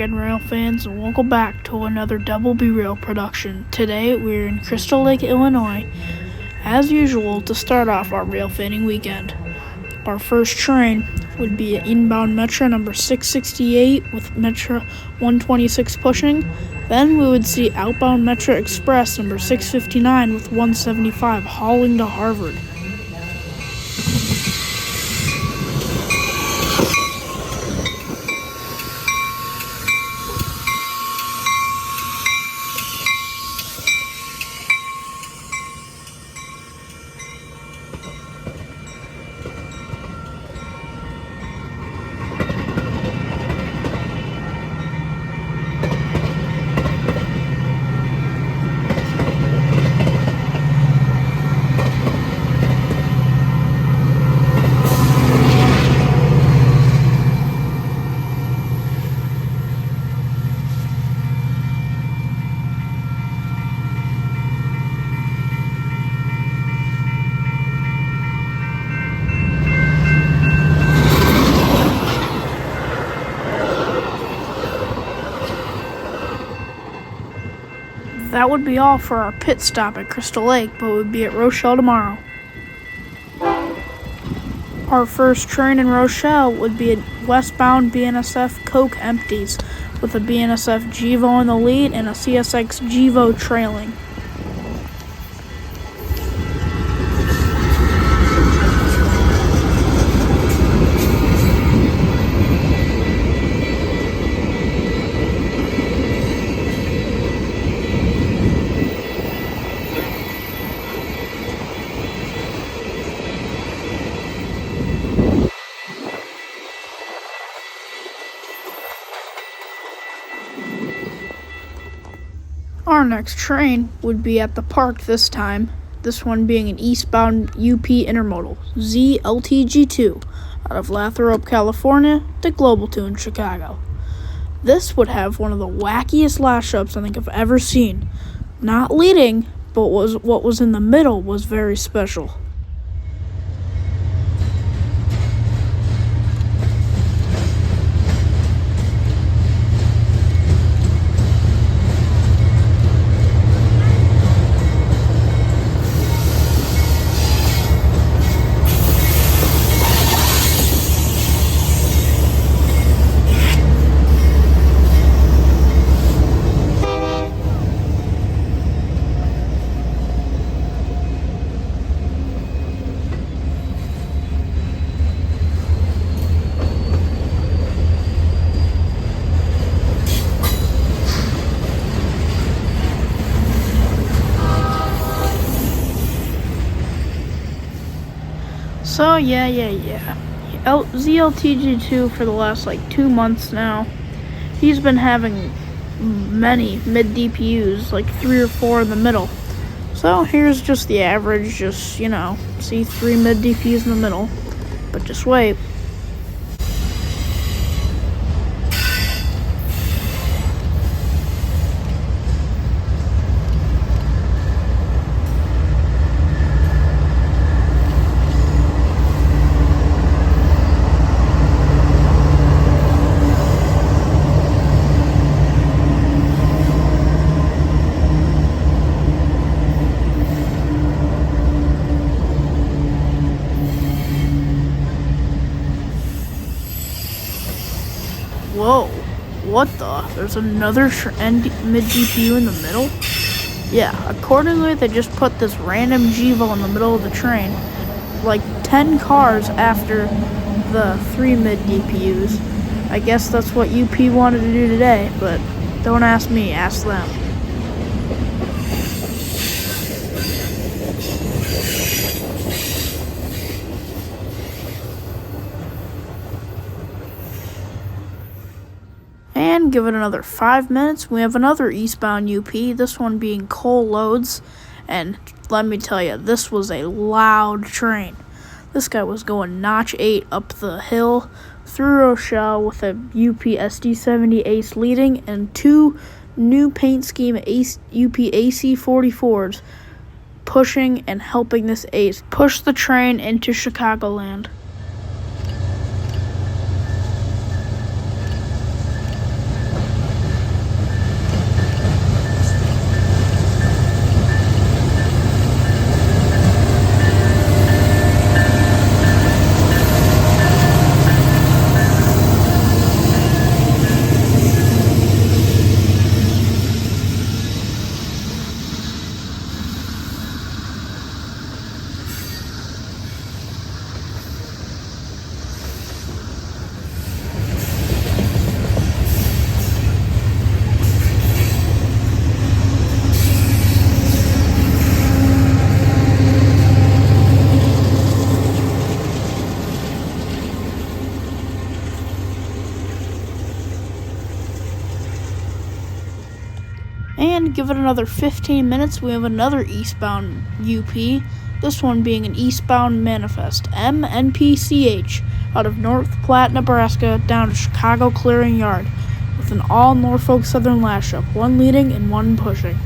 again, rail fans, and welcome back to another Double B Rail production. Today we're in Crystal Lake, Illinois, as usual, to start off our railfanning weekend. Our first train would be inbound Metro number 668 with Metro 126 pushing. Then we would see outbound Metro Express number 659 with 175 hauling to Harvard. That would be all for our pit stop at Crystal Lake, but we'll be at Rochelle tomorrow. Our first train in Rochelle would be a westbound BNSF Coke Empties, with a BNSF Gevo in the lead and a CSX Gevo trailing. Our next train would be at the park this time, this one being an eastbound UP Intermodal ZLTG2 out of Lathrop, California to Global 2 in Chicago. This would have one of the wackiest last ups I think I've ever seen. Not leading, but what was in the middle was very special. So yeah. ZLTG2 for the last 2 months now, he's been having many mid-DPUs, 3 or 4 in the middle. So here's just the average, see 3 mid-DPUs in the middle, but just wait. Whoa, what the? There's another mid-GPU in the middle? Yeah, accordingly, they just put this random Gevo in the middle of the train, 10 cars after the 3 mid-DPUs. I guess that's what UP wanted to do today, but don't ask me, ask them. And give it another 5 minutes, we have another eastbound UP, this one being coal loads, and let me tell you, this was a loud train. This guy was going notch 8 up the hill through Rochelle with a UP SD70 Ace leading and 2 new paint scheme UP AC44s pushing and helping this Ace push the train into Chicagoland. Then, give it another 15 minutes, we have another eastbound UP, this one being an eastbound manifest, MNPCH, out of North Platte, Nebraska, down to Chicago Clearing Yard, with an all Norfolk Southern lash-up, one leading and one pushing.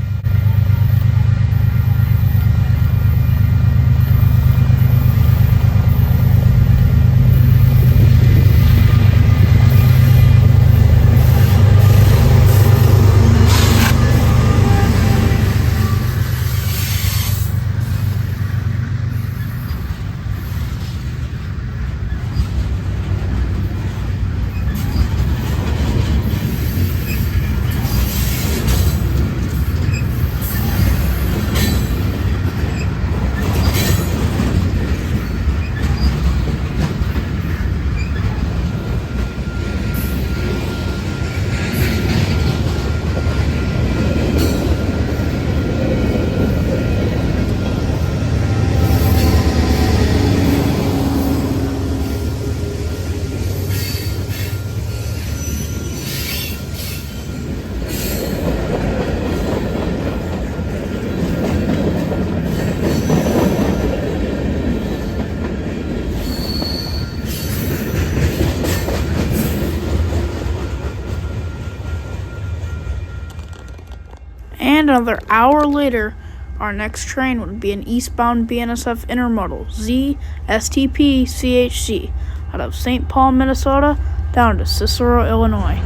And another hour later, our next train would be an eastbound BNSF Intermodal ZSTP CHC out of St. Paul, Minnesota, down to Cicero, Illinois.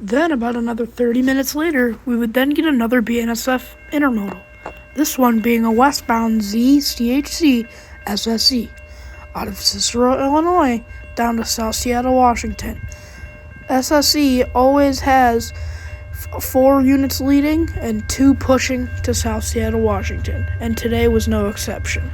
Then, about another 30 minutes later, we would then get another BNSF Intermodal, this one being a westbound ZCHC SSE, out of Cicero, Illinois, down to South Seattle, Washington. SSE always has 4 units leading and 2 pushing to South Seattle, Washington, and today was no exception.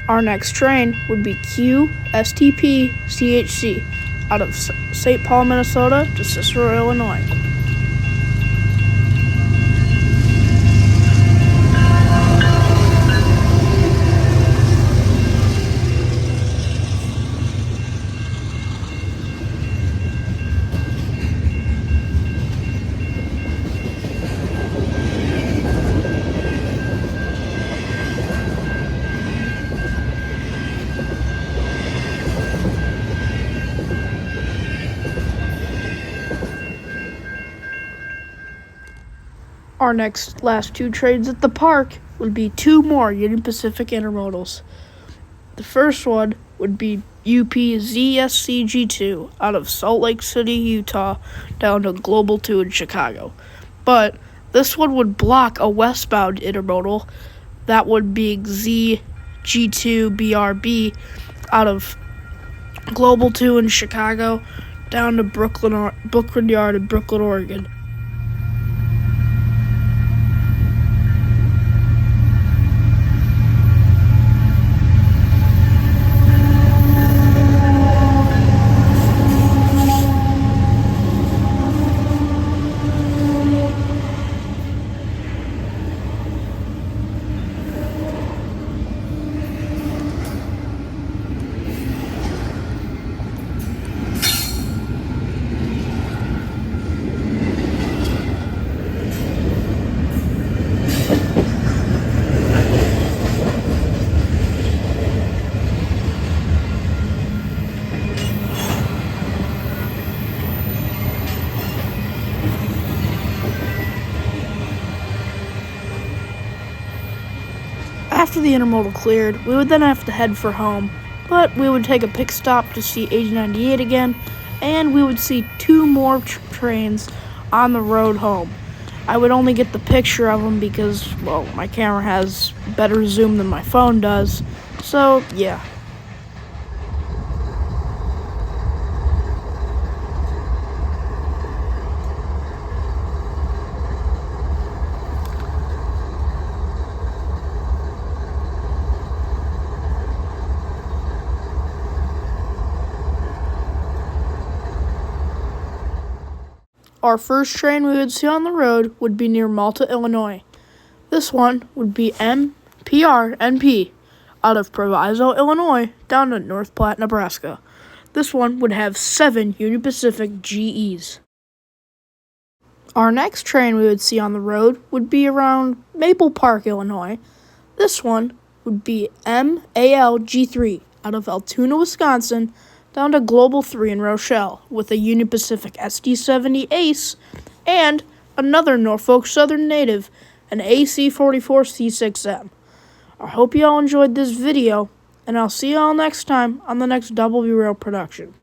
Our next train would be QSTP CHC out of St. Paul, Minnesota to Cicero, Illinois. Our last 2 trains at the park would be 2 more Union Pacific Intermodals. The first one would be UP ZSCG2 out of Salt Lake City, Utah, down to Global 2 in Chicago. But this one would block a westbound intermodal that would be ZG2BRB out of Global 2 in Chicago, down to Brooklyn Yard in Brooklyn, Oregon. After the intermodal cleared, we would then have to head for home, but we would take a pit stop to see 8098 again, and we would see 2 more trains on the road home. I would only get the picture of them because, well, my camera has better zoom than my phone does, so yeah. Our first train we would see on the road would be near Malta, Illinois. This one would be MPRNP out of Proviso, Illinois, down to North Platte, Nebraska. This one would have 7 Union Pacific GEs. Our next train we would see on the road would be around Maple Park, Illinois. This one would be MALG3 out of Altoona, Wisconsin, down to Global 3 in Rochelle, with a Union Pacific SD70 Ace and another Norfolk Southern native, an AC44C6M. I hope you all enjoyed this video, and I'll see you all next time on the next Double B Rail production.